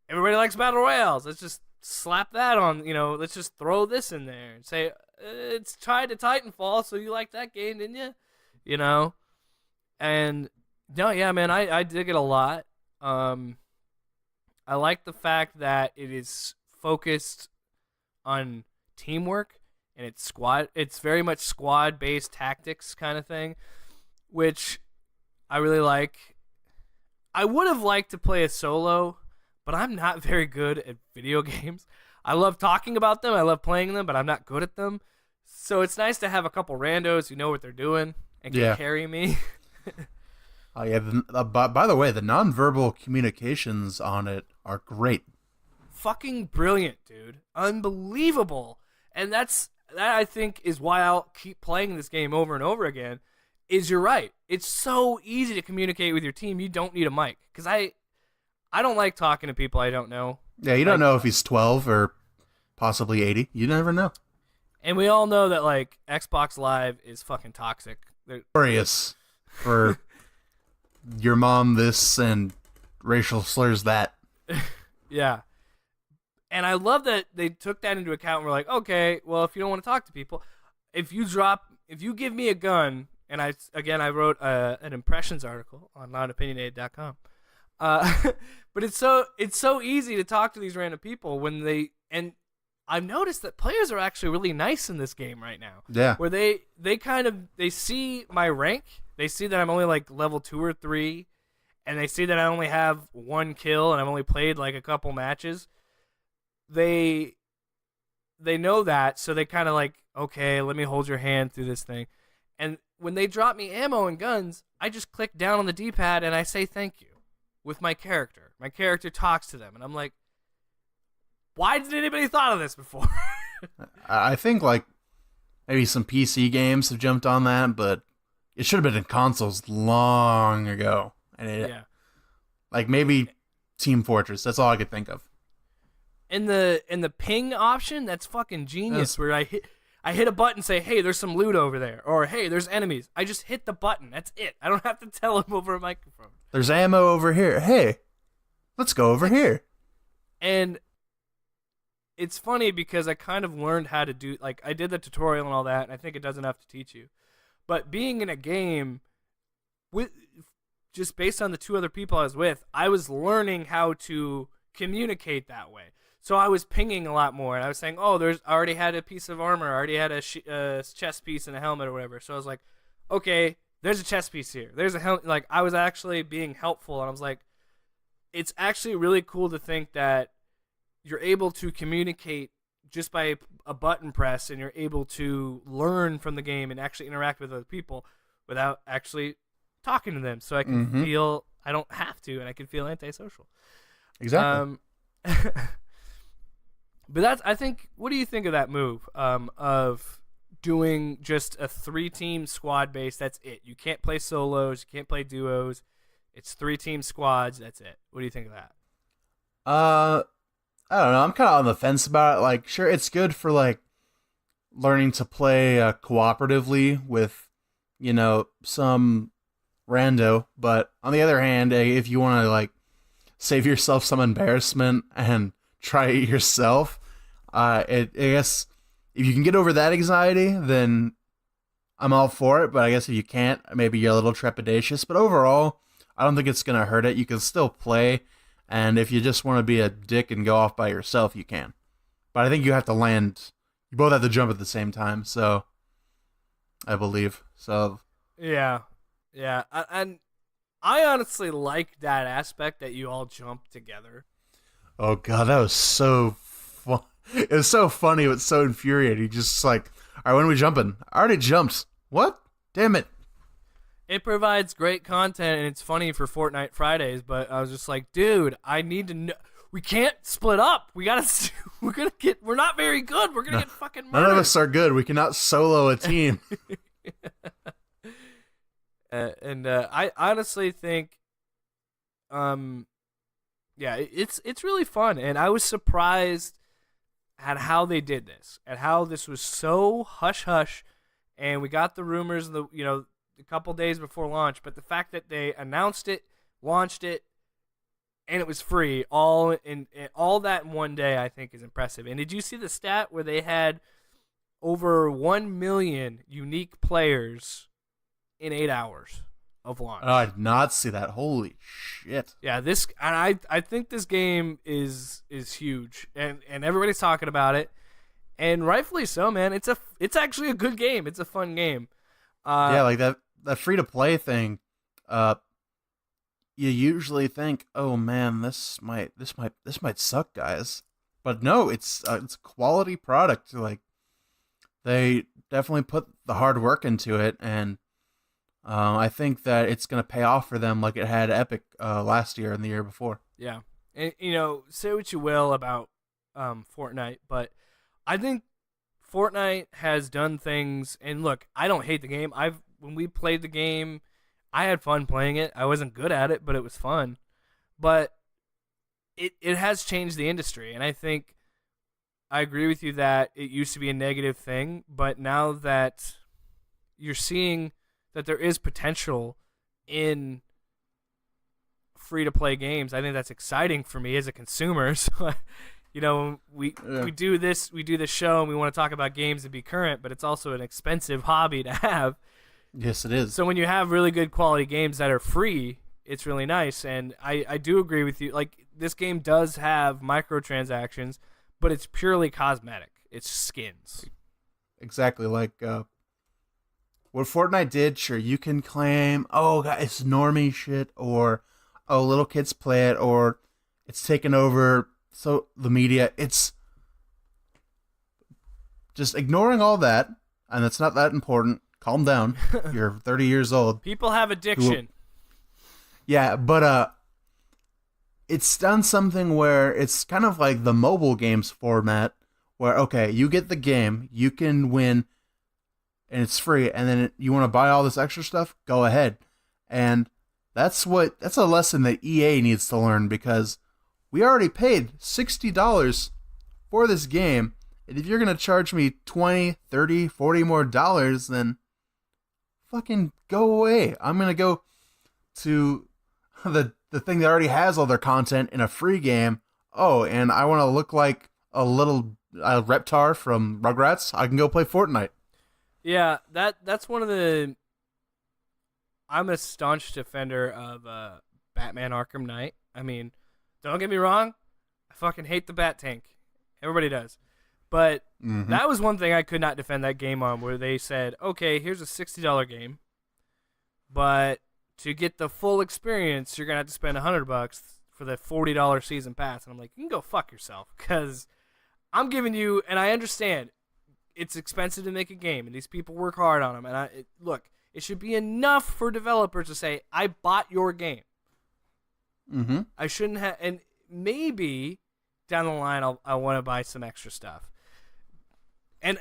everybody likes battle royales, let's just slap that on. Let's just throw this in there and say it's tied to Titanfall, so you like that game, didn't you? And no, yeah, man, I dig it a lot. I like the fact that it is focused on teamwork, and it's very much squad-based tactics kind of thing, which I really like. I would have liked to play a solo, but I'm not very good at video games. I love talking about them, I love playing them, but I'm not good at them. So it's nice to have a couple randos who know what they're doing and can carry me. Oh yeah. By the way, the nonverbal communications on it are great. Fucking brilliant, dude. Unbelievable. And that I think is why I'll keep playing this game over and over again. Is you're right. It's so easy to communicate with your team. You don't need a mic. Because I don't like talking to people I don't know. Yeah, you don't know if he's 12 or possibly 80. You never know. And we all know that Xbox Live is fucking toxic. Glorious for your mom this and racial slurs that. Yeah. And I love that they took that into account and were like, okay, well, if you don't want to talk to people, if you give me a gun, and I wrote an impressions article on loudopinionated.com. But it's so easy to talk to these random people and I've noticed that players are actually really nice in this game right now. Yeah. Where they see my rank, they see that I'm only level 2 or 3, and they see that I only have 1 kill and I've only played a couple matches. They know that, so they kind of okay, let me hold your hand through this thing. And when they drop me ammo and guns, I just click down on the D-pad and I say thank you with my character. My character talks to them, and I'm like, why didn't anybody thought of this before? I think maybe some PC games have jumped on that, but it should have been in consoles long ago. And maybe Team Fortress. That's all I could think of. In the ping option, that's fucking genius. Where I hit a button, say, hey, there's some loot over there, or hey, there's enemies. I just hit the button. That's it. I don't have to tell them over a microphone. There's ammo over here. Hey, let's go over here. And it's funny because I kind of learned how to do, I did the tutorial and all that, and I think it does enough to teach you. But being in a game, just based on the 2 other people I was with, I was learning how to communicate that way. So I was pinging a lot more, and I was saying, I already had a piece of armor, I already had a chest piece and a helmet or whatever. So I was like, okay, there's a chest piece here. There's a helmet. I was actually being helpful, and I was like, it's actually really cool to think that you're able to communicate just by a button press, and you're able to learn from the game and actually interact with other people without actually talking to them. So I can feel I don't have to, and I can feel antisocial. Exactly. But I think, what do you think of that move of doing just a 3-team squad base? That's it. You can't play solos. You can't play duos. It's 3-team squads. That's it. What do you think of that? I don't know. I'm kind of on the fence about it. Like, sure, it's good for like learning to play cooperatively with, some rando. But on the other hand, if you want to like save yourself some embarrassment and try it yourself, I guess if you can get over that anxiety, then I'm all for it. But I guess if you can't, maybe you're a little trepidatious. But overall, I don't think it's gonna hurt it. You can still play, and if you just want to be a dick and go off by yourself, you can. But I think you have to land. You both have to jump at the same time. So I believe so. Yeah, yeah, and I honestly like that aspect that you all jump together. Oh god, that was so fun. It was so funny, but so infuriating. Just like, all right, when are we jumping? I already jumped. What? Damn it. It provides great content, and it's funny for Fortnite Fridays, but I was just like, dude, I need to know. We can't split up. We're not very good. We're gonna get fucking murdered. None of us are good. We cannot solo a team. I honestly think, yeah, it's really fun, and I was surprised at how they did this, at how this was so hush hush, and we got the rumors a couple days before launch, but the fact that they announced it, launched it, and it was free all that in one day, I think is impressive. And did you see the stat where they had over 1 million unique players in 8 hours of launch? Oh, I did not see that. Holy shit. Yeah, I think this game is huge, and everybody's talking about it, and rightfully so, man. It's actually a good game. It's a fun game. Yeah, like that free to play thing. You usually think, oh man, this might suck, guys. But no, it's a quality product. Like, they definitely put the hard work into it, and I think that it's going to pay off for them like it had Epic last year and the year before. Yeah. And, say what you will about Fortnite, but I think Fortnite has done things, and look, I don't hate the game. When we played the game, I had fun playing it. I wasn't good at it, but it was fun. But it has changed the industry, and I think I agree with you that it used to be a negative thing, but now that you're seeing that there is potential in free-to-play games, I think that's exciting for me as a consumer. So, we do this show, and we want to talk about games and be current, but it's also an expensive hobby to have. Yes, it is. So when you have really good quality games that are free, it's really nice. And I do agree with you. Like, this game does have microtransactions, but it's purely cosmetic. It's skins. Exactly. Like what Fortnite did, sure, you can claim, oh, God, it's normie shit, or, oh, little kids play it, or it's taken over the media. It's just ignoring all that, and it's not that important. Calm down. You're 30 years old. People have addiction. Yeah, but it's done something where it's kind of like the mobile games format, where, okay, you get the game, you can win, and it's free, and then you want to buy all this extra stuff, go ahead. And that's a lesson that EA needs to learn, because we already paid $60 for this game, and if you're going to charge me $20, $30, $40 more dollars, then fucking go away. I'm going to go to the thing that already has all their content in a free game. Oh, and I want to look like a little Reptar from Rugrats. I can go play Fortnite. Yeah, that's one of the... I'm a staunch defender of Batman Arkham Knight. I mean, don't get me wrong. I fucking hate the Bat Tank. Everybody does. But that was one thing I could not defend that game on, where they said, okay, here's a $60 game, but to get the full experience, you're going to have to spend $100 for the $40 season pass. And I'm like, you can go fuck yourself, because I'm giving you, and I understand, it's expensive to make a game, and these people work hard on them. And look, it should be enough for developers to say, I bought your game. Mm-hmm. I shouldn't have, and maybe down the line I want to buy some extra stuff. And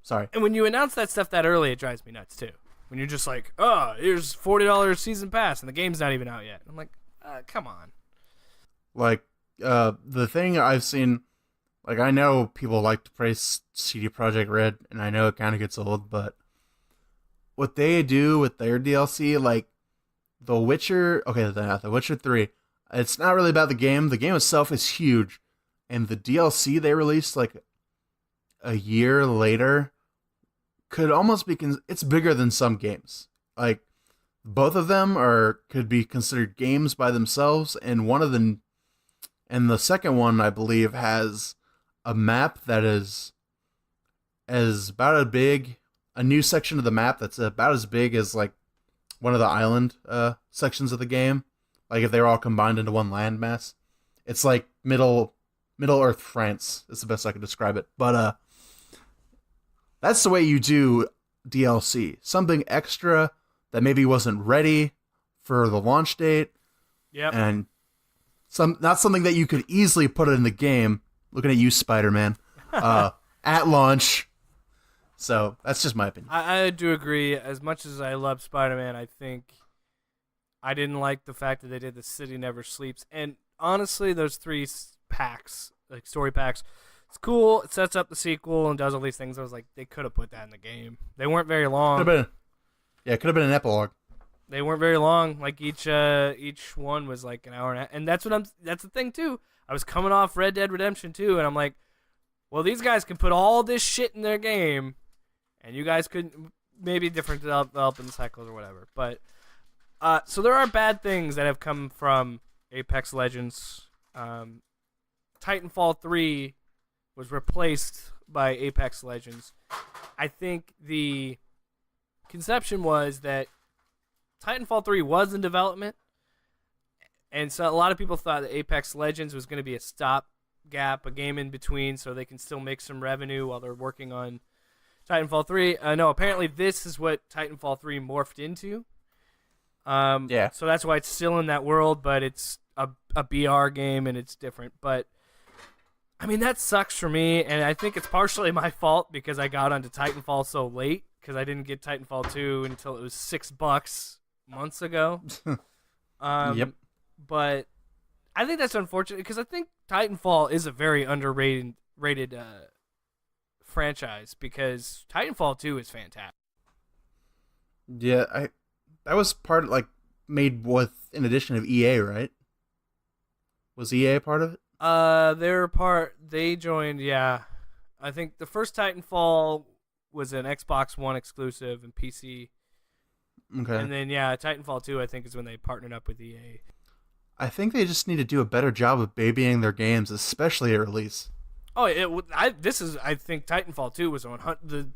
sorry. And when you announce that stuff that early, it drives me nuts too. When you're just like, oh, here's $40 season pass, and the game's not even out yet. I'm like, come on. Like, The thing I've seen, like I know people like to praise CD Projekt Red, and I know it kind of gets old, but what they do with their DLC, like The Witcher, okay, the Witcher 3, it's not really about the game. The game itself is huge, and the DLC they released like a year later could almost be it's bigger than some games. Like both of them are could be considered games by themselves, and one of them and the second one I believe has a map that is about as big, a new section of the map that's about as big as like one of the island sections of the game. Like if they were all combined into one landmass, it's like Middle Earth France is the best I could describe it. But that's the way you do DLC. Something extra that maybe wasn't ready for the launch date. Yep. And not something that you could easily put in the game. Looking at you, Spider-Man. At launch. So that's just my opinion. I do agree. As much as I love Spider-Man, I think I didn't like the fact that they did the City Never Sleeps. And honestly, those 3 packs, like story packs, it's cool. It sets up the sequel and does all these things. I was like, they could have put that in the game. They weren't very long. It could have been an epilogue. They weren't very long. Like each one was like an hour and a half. And that's the thing too. I was coming off Red Dead Redemption 2, and I'm like, well, these guys can put all this shit in their game, and you guys could maybe different developing cycles or whatever. But so there are bad things that have come from Apex Legends. Titanfall 3 was replaced by Apex Legends. I think the conception was that Titanfall 3 was in development, and so a lot of people thought that Apex Legends was going to be a stopgap, a game in between, so they can still make some revenue while they're working on Titanfall 3. No, apparently this is what Titanfall 3 morphed into. Yeah. So that's why it's still in that world, but it's a BR game and it's different. But I mean, that sucks for me, and I think it's partially my fault because I got onto Titanfall so late because I didn't get Titanfall 2 until it was $6 months ago. Yep. But I think that's unfortunate because I think Titanfall is a very underrated franchise because Titanfall 2 is fantastic. Yeah, that was part like made with an addition of EA, right? Was EA part of it? They joined, yeah. I think the first Titanfall was an Xbox One exclusive and PC. Okay. And then, yeah, Titanfall 2, I think, is when they partnered up with EA. I think they just need to do a better job of babying their games, especially at release. Oh, I think Titanfall 2 was the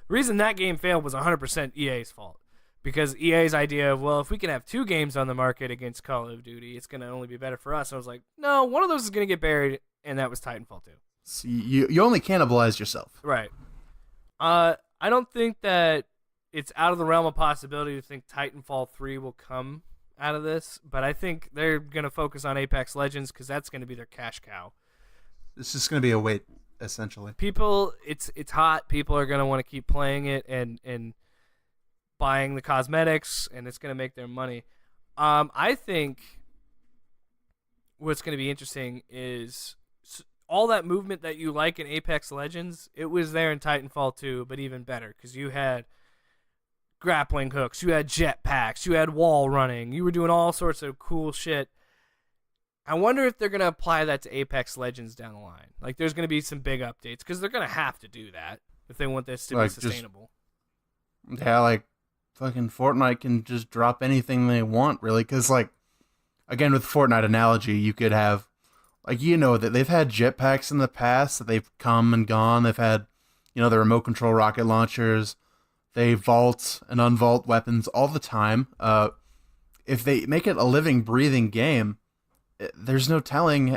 reason that game failed was 100% EA's fault. Because EA's idea of, well, if we can have 2 games on the market against Call of Duty, it's going to only be better for us. I was like, no, one of those is going to get buried, and that was Titanfall 2. So you only cannibalize yourself. Right. I don't think that it's out of the realm of possibility to think Titanfall 3 will come out of this, but I think they're going to focus on Apex Legends because that's going to be their cash cow. It's just going to be a wait, essentially. People, it's hot. People are going to want to keep playing it and buying the cosmetics, and it's going to make their money. I think what's going to be interesting is all that movement that you like in Apex Legends, it was there in Titanfall 2, but even better because you had grappling hooks, you had jetpacks, you had wall running, you were doing all sorts of cool shit. I wonder if they're going to apply that to Apex Legends down the line. Like, there's going to be some big updates because they're going to have to do that if they want this to be sustainable. Yeah, like, fucking Fortnite can just drop anything they want, really. Because, like, again, with Fortnite analogy, you could have, like, that they've had jetpacks in the past that they've come and gone. They've had, the remote control rocket launchers. They vault and unvault weapons all the time. If they make it a living, breathing game, there's no telling.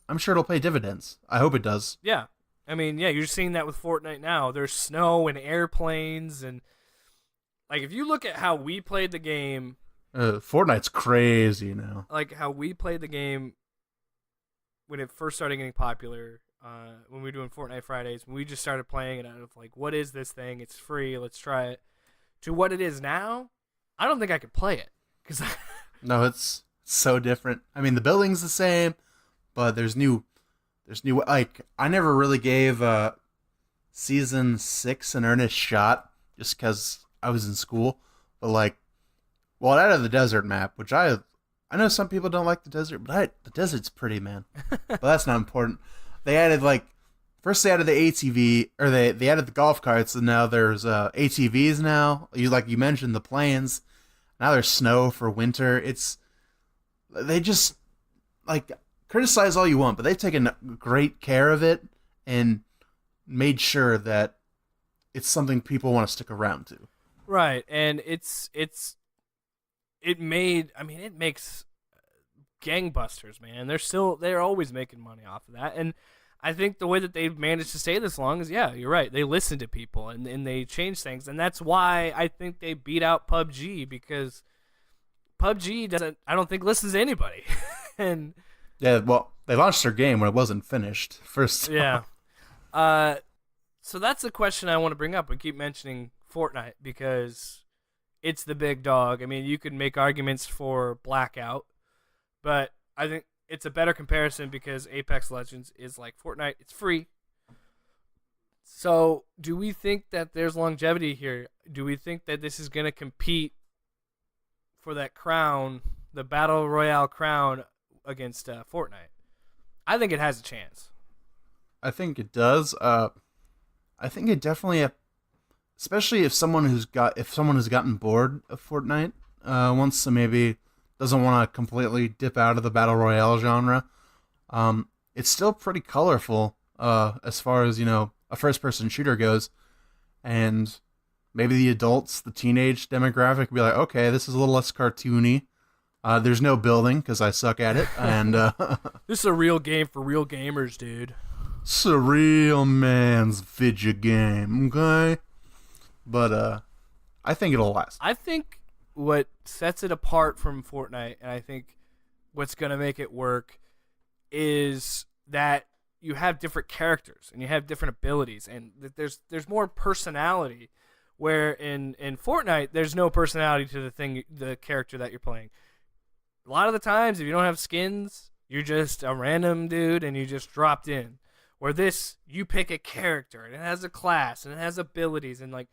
I'm sure it'll pay dividends. I hope it does. Yeah. I mean, yeah, you're seeing that with Fortnite now. There's snow and airplanes. And, like, if you look at how we played the game. Fortnite's crazy now. Like, how we played the game when it first started getting popular. When we were doing Fortnite Fridays, when we just started playing it out of like, what is this thing? It's free. Let's try it. To what it is now, I don't think I could play it because no, it's so different. I mean, the building's the same, but there's new like I never really gave season 6 an earnest shot just because I was in school. But like, well, it added the desert map, which I know some people don't like the desert, but the desert's pretty, man. But that's not important. They added like first they added the ATV or they added the golf carts, and now there's ATVs now. You mentioned the planes. Now there's snow for winter. They just like criticize all you want, but they've taken great care of it and made sure that it's something people want to stick around to. Right, and it makes gangbusters, man. They're always making money off of that, and I think the way that they've managed to stay this long is, yeah, you're right. They listen to people and they change things, and that's why I think they beat out PUBG, because PUBG I don't think listens to anybody, and yeah, well, they launched their game when it wasn't finished first. Yeah. So that's the question I want to bring up. We keep mentioning Fortnite because it's the big dog. I mean, you could make arguments for Blackout, but I think it's a better comparison because Apex Legends is like Fortnite. It's free. So do we think that there's longevity here? Do we think that this is going to compete for that crown, the Battle Royale crown, against Fortnite? I think it has a chance. I think it does. I think it definitely, especially if someone has gotten bored of Fortnite, wants to maybe doesn't want to completely dip out of the battle royale genre. It's still pretty colorful as far as a first-person shooter goes, and maybe the adults, the teenage demographic, be like, okay, this is a little less cartoony. There's no building because I suck at it, and this is a real game for real gamers, dude. It's a real man's video game, okay? But I think it'll last. I think what sets it apart from Fortnite, and I think what's gonna make it work, is that you have different characters and you have different abilities, and that there's more personality. Where in Fortnite, there's no personality to the character that you're playing. A lot of the times, if you don't have skins, you're just a random dude and you just dropped in. Where this, you pick a character and it has a class and it has abilities, and like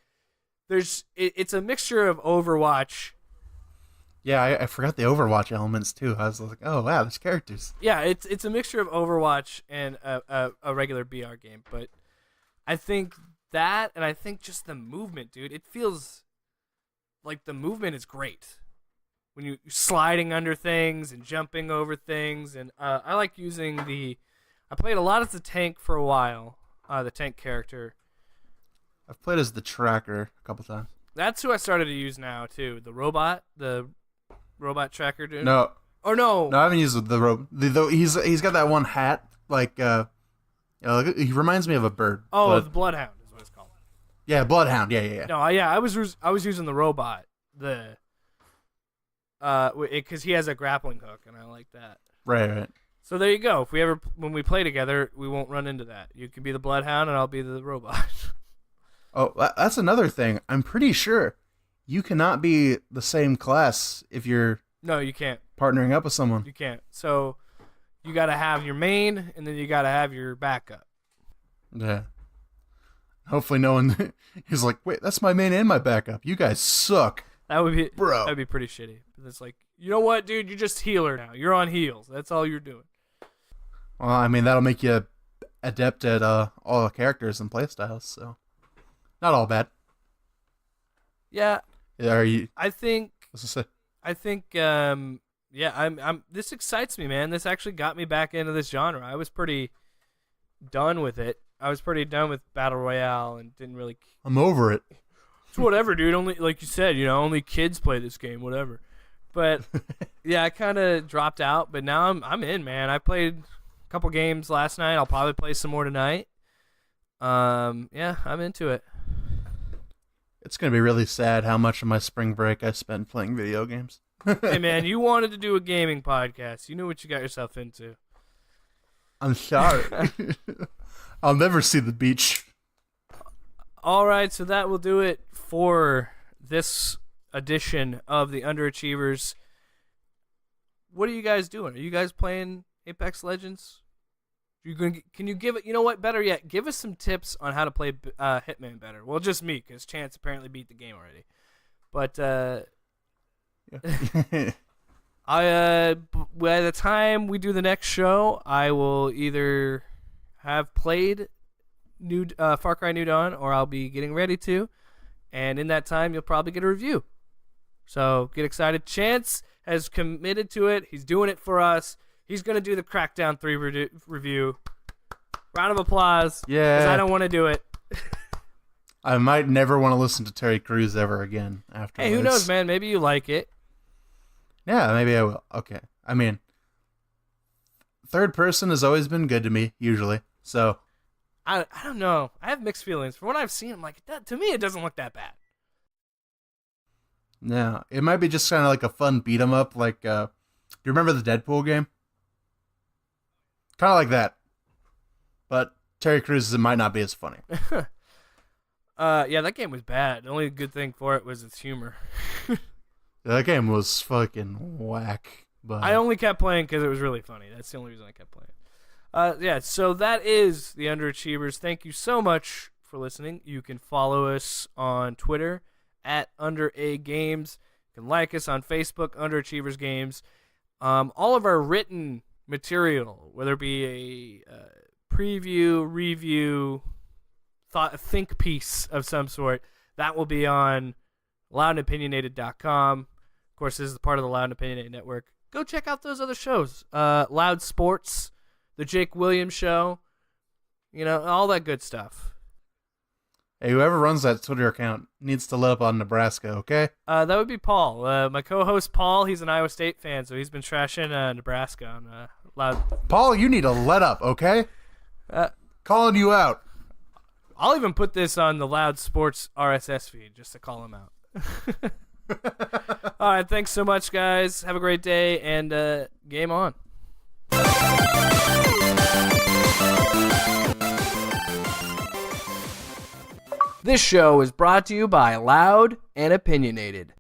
it's a mixture of Overwatch. Yeah, I forgot the Overwatch elements too. I was like, oh wow, there's characters. Yeah, it's a mixture of Overwatch and a regular BR game, but I think that, and I think just the movement, dude, it feels like the movement is great. When you're sliding under things and jumping over things, and I like using I played a lot as the tank for a while, the tank character. I've played as the tracker a couple times. That's who I started to use now, too. The robot tracker dude. No. Or no. No, I haven't used the robot. He's got that one hat, like, he reminds me of a bird. Oh, the Bloodhound is what it's called. Yeah, Bloodhound, yeah. No, yeah, I was using the robot, because he has a grappling hook, and I like that. Right. So there you go. When we play together, we won't run into that. You can be the Bloodhound, and I'll be the robot. Oh, that's another thing. I'm pretty sure you cannot be the same class if you're No, you can't. partnering up with someone. You can't. So you got to have your main, and then you got to have your backup. Yeah. Hopefully no one is like, wait, that's my main and my backup. You guys suck. That would be Bro. That'd be pretty shitty. But it's like, you know what, dude? You're just healer now. You're on heals. That's all you're doing. Well, I mean, that'll make you adept at all the characters and playstyles, so not all bad. Yeah. Are you? I think. What's to say? I think. Yeah. I'm. This excites me, man. This actually got me back into this genre. I was pretty done with it. I was pretty done with Battle Royale and didn't really. I'm over it. It's whatever, dude. Only, like you said, only kids play this game. Whatever. But yeah, I kind of dropped out. But now I'm in, man. I played a couple games last night. I'll probably play some more tonight. Yeah, I'm into it. It's gonna be really sad how much of my spring break I spent playing video games. Hey, man, you wanted to do a gaming podcast. You knew what you got yourself into. I'm sorry. I'll never see the beach. All right, so that will do it for this edition of the Underachievers. What are you guys doing? Are you guys playing Apex Legends? Can you give it? You know what? Better yet, give us some tips on how to play Hitman better. Well, just me, because Chance apparently beat the game already. But Yeah. by the time we do the next show, I will either have played Far Cry New Dawn, or I'll be getting ready to. And in that time, you'll probably get a review. So get excited. Chance has committed to it. He's doing it for us. He's going to do the Crackdown 3 review. Round of applause. Yeah. Because I don't want to do it. I might never want to listen to Terry Crews ever again after. Hey, who knows, man? Maybe you like it. Yeah, maybe I will. Okay. I mean, third person has always been good to me, usually. So I don't know. I have mixed feelings. From what I've seen, I'm like, to me, it doesn't look that bad. no, it might be just kind of like a fun beat 'em up. Like, do you remember the Deadpool game? Kind of like that. But Terry Crews might not be as funny. Yeah, that game was bad. The only good thing for it was its humor. That game was fucking whack. But I only kept playing because it was really funny. That's the only reason I kept playing. Yeah, so that is the Underachievers. Thank you so much for listening. You can follow us on Twitter at UnderAGames. You can like us on Facebook, Underachievers Games. All of our written material, whether it be a preview, review, think piece of some sort, that will be on loudandopinionated.com. Of course, this is part of the Loud and Opinionated Network. Go check out those other shows. Loud Sports, The Jake Williams Show, all that good stuff. hey, whoever runs that Twitter account needs to let up on Nebraska, okay? That would be Paul. My co-host Paul, he's an Iowa State fan, so he's been trashing Nebraska on Loud. Paul, you need to let up, okay? Calling you out. I'll even put this on the Loud Sports RSS feed just to call him out. All right, thanks so much, guys. Have a great day, and game on. This show is brought to you by Loud and Opinionated.